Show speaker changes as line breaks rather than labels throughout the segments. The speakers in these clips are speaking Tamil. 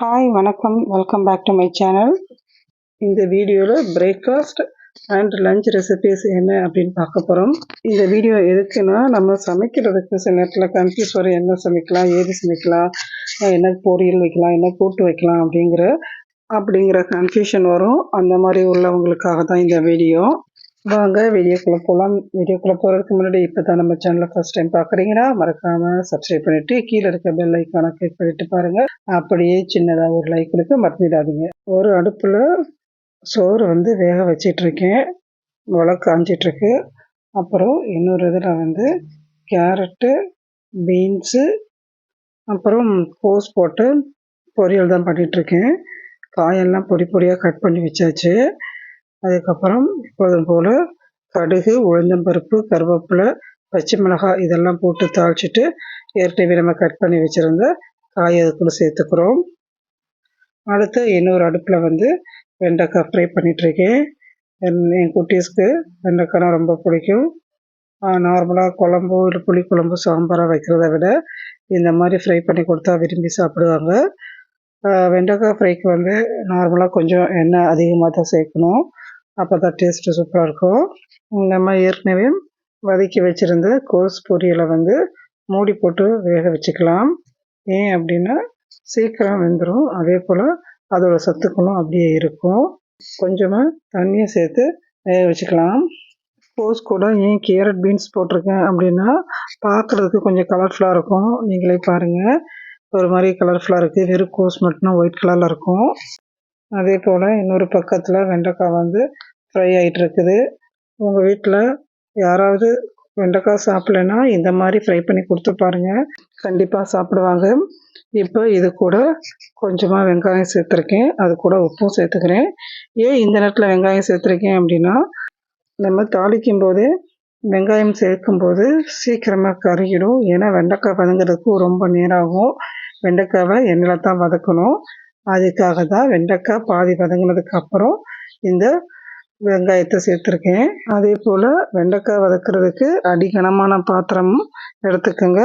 ஹாய் வணக்கம், welcome back to my channel. இந்த வீடியோவில் பிரேக்ஃபாஸ்ட் அண்ட் லஞ்ச் ரெசிபீஸ் என்ன அப்படின்னு பார்க்க போகிறோம். இந்த வீடியோ எதுக்குன்னா, நம்ம சமைக்கிறதுக்கு சில நேரத்தில் கன்ஃபியூஸ் வரும். என்ன சமைக்கலாம், ஏது சமைக்கலாம், என்ன பொரியல் வைக்கலாம், என்ன கூட்டு வைக்கலாம் அப்படிங்கிற கன்ஃபியூஷன் வரும். அந்த மாதிரி உள்ளவங்களுக்காக தான் இந்த வீடியோ. வாங்க வீடியோக்குள்ளே போகலாம். வீடியோக்குள்ளே போகிறதுக்கு முன்னாடி இப்போ தான் நம்ம சேனலை ஃபர்ஸ்ட் டைம் பார்க்குறீங்கன்னா மறக்காமல் சப்ஸ்கிரைப் பண்ணிவிட்டு கீழே இருக்க பெல் ஐக்கானை கிளிக் பண்ணிட்டு பாருங்கள். அப்படியே சின்னதாக ஒரு லைக் கொடுக்க மறந்துடாதீங்க. ஒரு அடுப்பில் சோறு வேக வச்சிட்ருக்கேன், உலக காஞ்சிட்ருக்கு. அப்புறம் இன்னொரு இதில் கேரட்டு, பீன்ஸு, அப்புறம் கோஸ் போட்டு பொரியல் தான் பண்ணிகிட்ருக்கேன். காயெல்லாம் பொடி பொடியாக கட் பண்ணி வச்சாச்சு. அதுக்கப்புறம் எப்போதும் போல் கடுகு, உளுந்தம்பருப்பு, கருவேப்பிலை, பச்சை மிளகாய் இதெல்லாம் போட்டு தாளிச்சிட்டு ஏற்கனவே நம்ம கட் பண்ணி வச்சுருந்த காயை அதுக்குள்ள சேர்த்துக்கிறோம். அடுத்து இன்னொரு அடுப்பில் வெண்டைக்காய் ஃப்ரை பண்ணிகிட்ருக்கேன். என் குட்டீஸ்க்கு வெண்டைக்காய்னா ரொம்ப பிடிக்கும். நார்மலாக குழம்பு இல்லை புளி குழம்பு சாம்பாராக வைக்கிறத விட இந்த மாதிரி ஃப்ரை பண்ணி கொடுத்தா விரும்பி சாப்பிடுவாங்க. வெண்டைக்காய் ஃப்ரைக்கு நார்மலாக கொஞ்சம் எண்ணெய் அதிகமாக தான் சேர்க்கணும். அப்போ தான் டேஸ்ட்டு சூப்பராக இருக்கும். நம்ம ஏற்கனவே வதக்கி வச்சுருந்த கோஸ் பொரியலை மூடி போட்டு வேக வச்சுக்கலாம். ஏன் அப்படின்னா சீக்கிரம் வெந்துடும், அதே போல் அதோட சத்துக்களும் அப்படியே இருக்கும். கொஞ்சமாக தண்ணியை சேர்த்து வேக வச்சுக்கலாம். கோஸ் கூட ஏன் கேரட் பீன்ஸ் போட்டிருக்கேன் அப்படின்னா பார்க்குறதுக்கு கொஞ்சம் கலர்ஃபுல்லாக இருக்கும். நீங்களே பாருங்கள், ஒரு மாதிரி கலர்ஃபுல்லாக இருக்குது. வெறும் கோஸ் மட்டும்னா ஒயிட் கலரில் இருக்கும். அதே போல் இன்னொரு பக்கத்தில் வெண்டைக்காய் ஃப்ரை ஆகிட்டுருக்குது. உங்கள் வீட்டில் யாராவது வெண்டைக்காய் சாப்பிட்லன்னா இந்த மாதிரி ஃப்ரை பண்ணி கொடுத்து பாருங்கள், கண்டிப்பாக சாப்பிடுவாங்க. இப்போ இது கூட கொஞ்சமாக வெங்காயம் சேர்த்துருக்கேன், அது கூட உப்பும் சேர்த்துக்கிறேன். ஏன் இந்த நேரத்தில் வெங்காயம் சேர்த்துருக்கேன் அப்படின்னா, நம்ம தாளிக்கும் போதே வெங்காயம் சேர்க்கும்போது சீக்கிரமாக கருகிடும். ஏன்னா வெண்டைக்காய் வதங்கிறதுக்கு ரொம்ப நேரம் ஆகும். வெண்டைக்காவை எண்ணெயில் தான் வதக்கணும். அதுக்காக தான் வெண்டைக்காய் பாதி வதங்கினதுக்கு அப்புறம் இந்த வெங்காயத்தை சேர்த்துருக்கேன். அதே போல் வெண்டைக்காய் வதக்கிறதுக்கு அடிகனமான பாத்திரம் எடுத்துக்கோங்க.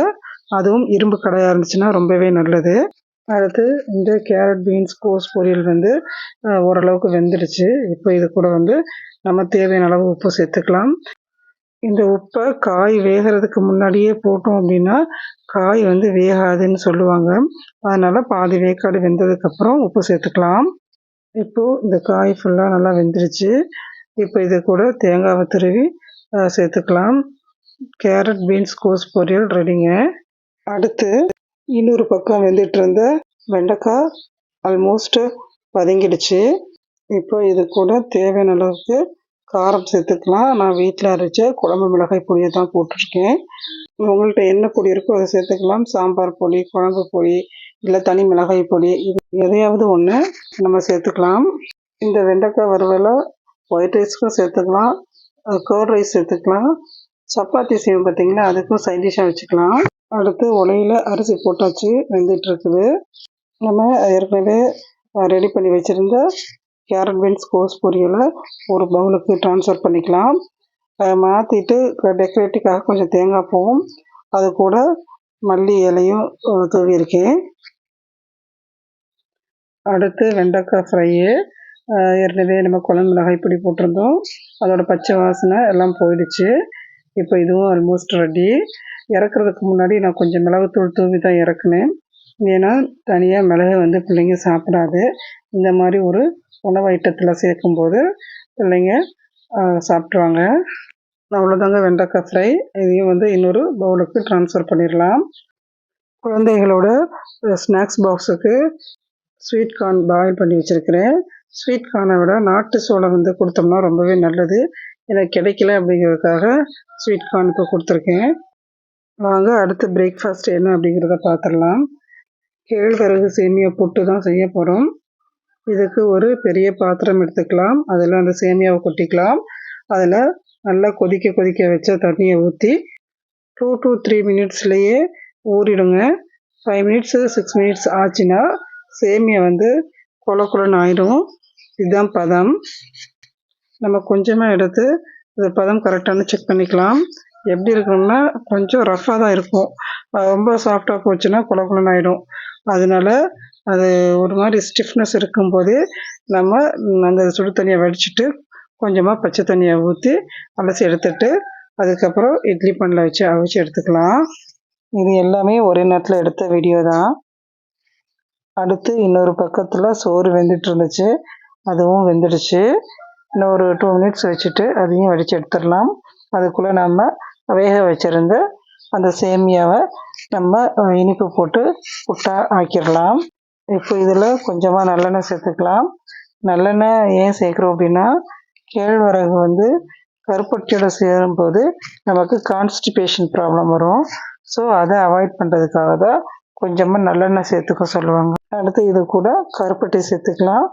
அதுவும் இரும்பு கடாயாக இருந்துச்சுன்னா ரொம்பவே நல்லது. அடுத்து இந்த கேரட் பீன்ஸ் கோஸ் பொரியல் ஓரளவுக்கு வெந்துடுச்சு. இப்போ இது கூட நம்ம தேவையான அளவு உப்பு சேர்த்துக்கலாம். இந்த உப்பை காய் வேகிறதுக்கு முன்னாடியே போட்டோம் அப்படின்னா காய் வேகாதுன்னு சொல்லுவாங்க. அதனால் பாதி வேக்காடு வெந்ததுக்கப்புறம் உப்பு சேர்த்துக்கலாம். இப்போது இந்த காய் ஃபுல்லாக நல்லா வெந்துருச்சு. இப்போ இது கூட தேங்காவை துருவி சேர்த்துக்கலாம். கேரட் பீன்ஸ் கோஸ் பொரியல் ரெடிங்க. அடுத்து இன்னொரு பக்கம் வெந்துட்டு இருந்த வெண்டைக்காய் ஆல்மோஸ்ட் வதங்கிடுச்சு. இப்போ இது கூட தேவையான அளவுக்கு காரம் சேர்த்துக்கலாம். நான் வீட்டில் அரைச்ச குழம்பு மிளகாய் பொடியை தான் போட்டிருக்கேன். உங்கள்கிட்ட என்ன பொடி இருக்கோ அதை சேர்த்துக்கலாம். சாம்பார் பொடி, குழம்பு பொடி, இல்லை தனி மிளகாய் பொடி, இது எதையாவது ஒன்று நம்ம சேர்த்துக்கலாம். இந்த வெண்டைக்காய் வறுவலை ஒயிட் ரைஸ்க்கும் சேர்த்துக்கலாம், கர்ட் ரைஸ் சேர்த்துக்கலாம், சப்பாத்தி செய்வோம் பார்த்தீங்களா அதுக்கும் சைட் டிஷ்ஷாக வச்சுக்கலாம். அடுத்து உலையில் அரிசி போட்டாச்சு, வெந்துட்டுருக்குது. நம்ம ஏற்கனவே ரெடி பண்ணி வச்சுருந்த கேரட் பீன்ஸ் கோஸ் பொரியலை ஒரு பவுலுக்கு ட்ரான்ஸ்ஃபர் பண்ணிக்கலாம். மாற்றிட்டு டெக்கரேட்டிக்காக கொஞ்சம் தேங்காய் பூவும் அது கூட மல்லி இலையும் தூவியிருக்கேன். அடுத்து வெண்டைக்காய் ஃப்ரையு ஏற்கனவே நம்ம குழம்பு மிளகாய் பொடி போட்டிருந்தோம், அதோட பச்சை வாசனை எல்லாம் போயிடுச்சு. இப்போ இதுவும் ஆல்மோஸ்ட் ரெடி. இறக்குறதுக்கு முன்னாடி நான் கொஞ்சம் மிளகுத்தூள் தூவி தான் இறக்குனேன். ஏன்னா தனியாக மிளகு பிள்ளைங்க சாப்பிடாது. இந்த மாதிரி ஒரு உணவு ஐட்டத்தில் சேர்க்கும்போது பிள்ளைங்க சாப்பிட்ருவாங்க. அவ்வளோதாங்க வெண்டைக்காய் ஃப்ரை. இதையும் இன்னொரு பவுலுக்கு ட்ரான்ஸ்ஃபர் பண்ணிடலாம். குழந்தைகளோட ஸ்நாக்ஸ் பாக்ஸுக்கு ஸ்வீட் கார்ன் பாயில் பண்ணி வச்சுருக்கிறேன். ஸ்வீட் கார்னை விட நாட்டு சோளம் கொடுத்தோம்னா ரொம்பவே நல்லது. எனக்கு கிடைக்கல அப்படிங்கிறதுக்காக ஸ்வீட் கார்ன் இப்போ கொடுத்துருக்கேன். வாங்க அடுத்து பிரேக்ஃபாஸ்ட் என்ன அப்படிங்கிறத பார்த்துடலாம். கேழ்வரகு சேமியா புட்டு தான் செய்ய போகிறோம். இதுக்கு ஒரு பெரிய பாத்திரம் எடுத்துக்கலாம். அதில் அந்த சேமியாவை கொட்டிக்கலாம். அதில் நல்லா கொதிக்க வச்ச தண்ணியை ஊற்றி 2 to 3 மினிட்ஸ்லேயே ஊறிடுங்க. 5 மினிட்ஸ் 6 மினிட்ஸ் ஆச்சுன்னா சேமியா கொல கொலன்னு ஆயிடும். இதுதான் பதம். நம்ம கொஞ்சமாக எடுத்து இந்த பதம் கரெக்டானு செக் பண்ணிக்கலாம். எப்படி இருக்கணும்னா கொஞ்சம் ரஃப்பாக தான் இருக்கும். ரொம்ப சாஃப்டாக போச்சுன்னா கொல கொலன்னு ஆகிடும். அதனால அது ஒரு மாதிரி ஸ்டிஃப்னஸ் இருக்கும்போது நம்ம அந்த சுடு தண்ணியை வடிச்சிட்டு கொஞ்சமாக பச்சை தண்ணியை ஊற்றி அலசி எடுத்துட்டு அதுக்கப்புறம் இட்லி பானையில் வச்சு அவிச்சு எடுத்துக்கலாம். இது எல்லாமே ஒரே நேரத்தில் எடுத்த வீடியோ தான். அடுத்து இன்னொரு பக்கத்தில் சோறு வெந்துட்டு இருந்துச்சு, அதுவும் வெந்துடுச்சு. இன்னும் ஒரு 2 மினிட்ஸ் வச்சுட்டு அதையும் வடித்து எடுத்துடலாம். அதுக்குள்ளே நம்ம வேக வச்சுருந்த அந்த சேமியாவை நம்ம இனிப்பு போட்டு புட்டா ஆக்கிடலாம். இப்போ இதில் கொஞ்சமாக நல்லெண்ணெய் சேர்த்துக்கலாம். நல்லெண்ணெய் ஏன் சேர்க்குறோம் அப்படின்னா, கேழ்வரகு வந்து கருப்பட்டியோட சேரும்போது நமக்கு கான்ஸ்டிபேஷன் ப்ராப்ளம் வரும். ஸோ அதை அவாய்ட் பண்ணுறதுக்காக தான் கொஞ்சமாக நல்லெண்ணெய் சேர்த்துக்க சொல்லுவாங்க. அடுத்து இது கூட கருப்பட்டி சேர்த்துக்கலாம்.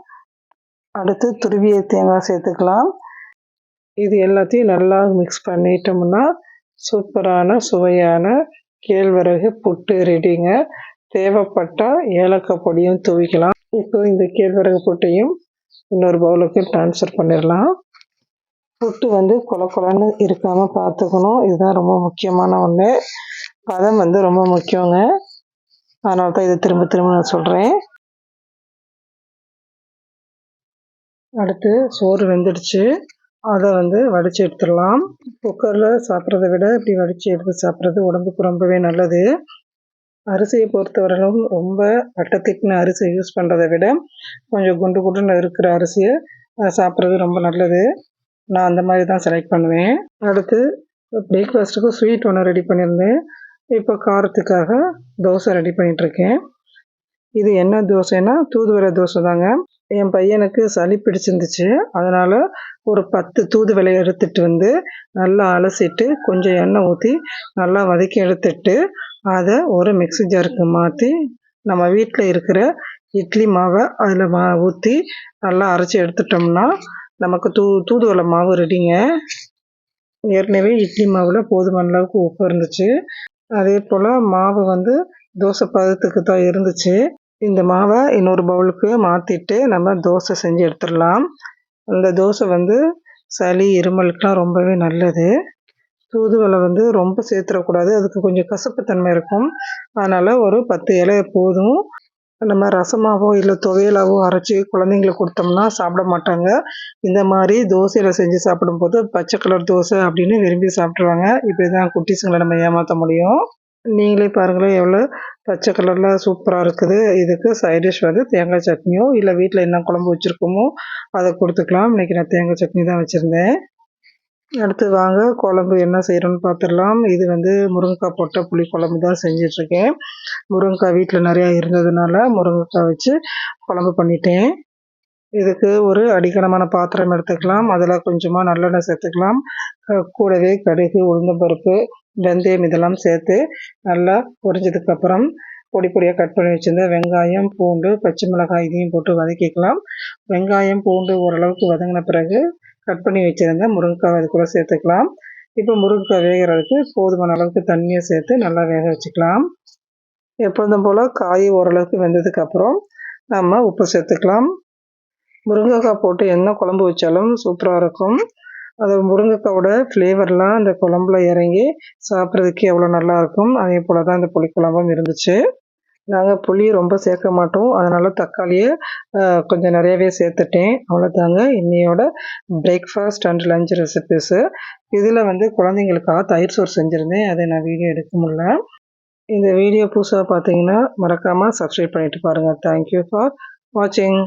அடுத்து துருவிய தேங்காய் சேர்த்துக்கலாம். இது எல்லாத்தையும் நல்லா மிக்ஸ் பண்ணிட்டோம்னா சூப்பரான சுவையான கேழ்வரகு புட்டு ரெடிங்க. தேவைப்பட்டால் ஏலக்காய் பொடியும் தூவிக்கலாம். இப்போ இந்த கேழ்வரகு புட்டையும் இன்னொரு பவுலுக்கு ட்ரான்ஸ்ஃபர் பண்ணிடலாம். புட்டு வந்து கொலன்னு இருக்காமல் பார்த்துக்கணும். இதுதான் ரொம்ப முக்கியமான ஒன்று. பதம் வந்து ரொம்ப முக்கியங்க. அதனால தான் இதை திரும்ப திரும்ப நான் சொல்கிறேன். அடுத்து சோறு வெந்துடுச்சு, அதை வந்து வடித்து எடுத்துடலாம். குக்கரில் சாப்பிட்றத விட இப்படி வடித்து எடுத்து சாப்பிட்றது உடம்புக்கு ரொம்பவே நல்லது. அரிசியை பொறுத்தவரையிலும் ரொம்ப அட்டத்திக்கின அரிசி யூஸ் பண்ணுறதை விட கொஞ்சம் குண்டு குண்டுன்னு இருக்கிற அரிசியை சாப்பிட்றது ரொம்ப நல்லது. நான் அந்த மாதிரி தான் செலக்ட் பண்ணுவேன். அடுத்து பிரேக்ஃபாஸ்ட்டுக்கு ஸ்வீட் ஒன்று ரெடி பண்ணியிருந்தேன். இப்போ காரத்துக்காக தோசை ரெடி பண்ணிகிட்ருக்கேன். இது என்ன தோசைன்னா தூதுவளை தோசை தாங்க. என் பையனுக்கு சளி பிடிச்சிருந்துச்சு, அதனால் ஒரு 10 தூதுவளை எடுத்துகிட்டு வந்து நல்லா அலசிட்டு கொஞ்சம் எண்ணெய் ஊற்றி நல்லா வதக்கி எடுத்துட்டு அதை ஒரு மிக்ஸி ஜாருக்கு மாற்றி நம்ம வீட்டில் இருக்கிற இட்லி மாவை அதில் ஊற்றி நல்லா அரைச்சி எடுத்துட்டோம்னா நமக்கு தூதுவளை மாவு ரெடிங்க. ஏற்கனவே இட்லி மாவில் போதுமான அளவுக்கு உப்பு இருந்துச்சு. அதே போல் மாவு வந்து தோசை பதத்துக்கு தான் இருந்துச்சு. இந்த மாவை இன்னொரு பவுலுக்கு மாற்றிட்டு நம்ம தோசை செஞ்சு எடுத்துடலாம். அந்த தோசை வந்து சளி இருமலுக்கெலாம் ரொம்பவே நல்லது. தூதுவளை வந்து ரொம்ப சேர்த்துடக்கூடாது, அதுக்கு கொஞ்சம் கசப்புத்தன்மை இருக்கும். அதனால் ஒரு 10 இலை போதும். நம்ம ரசமாவோ இல்லை துவையலாவோ அரைச்சி குழந்தைங்களுக்கு கொடுத்தோம்னா சாப்பிட மாட்டாங்க. இந்த மாதிரி தோசையில் செஞ்சு சாப்பிடும்போது பச்சை கலர் தோசை அப்படின்னு விரும்பி சாப்பிட்ருவாங்க. இப்படி தான் குட்டீஸுங்களை நம்ம ஏமாற்ற முடியும். நீங்களே பாருங்களேன் எவ்வளோ பச்சை கலரில் சூப்பராக இருக்குது. இதுக்கு சைட் டிஷ் வந்து தேங்காய் சட்னியோ இல்லை வீட்டில் என்ன குழம்பு வச்சுருக்கோமோ அதை கொடுத்துக்கலாம். இன்றைக்கி நான் தேங்காய் சட்னி தான் வச்சுருந்தேன். அடுத்து வாங்க குழம்பு என்ன செய்கிறோன்னு பார்த்துடலாம். இது வந்து முருங்கைக்காய் போட்ட புளி குழம்பு தான் செஞ்சிட்ருக்கேன். முருங்கைக்காய் வீட்டில் நிறையா இருந்ததுனால முருங்கைக்காய் வச்சு குழம்பு பண்ணிட்டேன். இதுக்கு ஒரு அடிக்கனமான பாத்திரம் எடுத்துக்கலாம். அதில் கொஞ்சமாக நல்லெண்ணெய் சேர்த்துக்கலாம். கூடவே கடுகு, உளுந்தம்பருப்பு, வெந்தயம் இதெல்லாம் சேர்த்து நல்லா பொரிஞ்சதுக்கப்புறம் பொடி பொடியாக கட் பண்ணி வச்சுருந்த வெங்காயம், பூண்டு, பச்சை மிளகாய் இதையும் போட்டு வதக்கிக்கலாம். வெங்காயம், பூண்டு ஓரளவுக்கு வதங்கின பிறகு கட் பண்ணி வச்சுருந்த முருங்கைக்காய் அது கூட சேர்த்துக்கலாம். இப்போ முருங்கைக்காய் வேகிறதுக்கு போதுமான அளவுக்கு தண்ணியை சேர்த்து நல்லா வேக வச்சுக்கலாம். எப்பொழுதும் போல் காய் ஓரளவுக்கு வெந்ததுக்கப்புறம் நம்ம உப்பு சேர்த்துக்கலாம். முருங்கைக்காய் போட்டு என்ன குழம்பு வச்சாலும் சூப்பராக இருக்கும். அது முருங்கைக்காயோட ஃப்ளேவர்லாம் அந்த குழம்புல இறங்கி சாப்பிட்றதுக்கு எவ்வளோ நல்லாயிருக்கும். அதே போல் தான் இந்த புளிக்குழம்பும் இருந்துச்சு. நாங்கள் புளி ரொம்ப சேர்க்க மாட்டோம், அதனால் தக்காளியை கொஞ்சம் நிறையவே சேர்த்துட்டேன். அவ்வளோதாங்க இன்னையோட பிரேக்ஃபாஸ்ட் அண்ட் லஞ்ச் ரெசிபீஸு. இதில் வந்து குழந்தைங்களுக்காக தயிர் சோறு செஞ்சுருந்தேன், அதை நான் வீடியோ எடுக்க முடியல. இந்த வீடியோ புதுசாக பார்த்தீங்கன்னா மறக்காமல் சப்ஸ்கிரைப் பண்ணிவிட்டு பாருங்கள். தேங்க்யூ ஃபார் வாட்சிங்.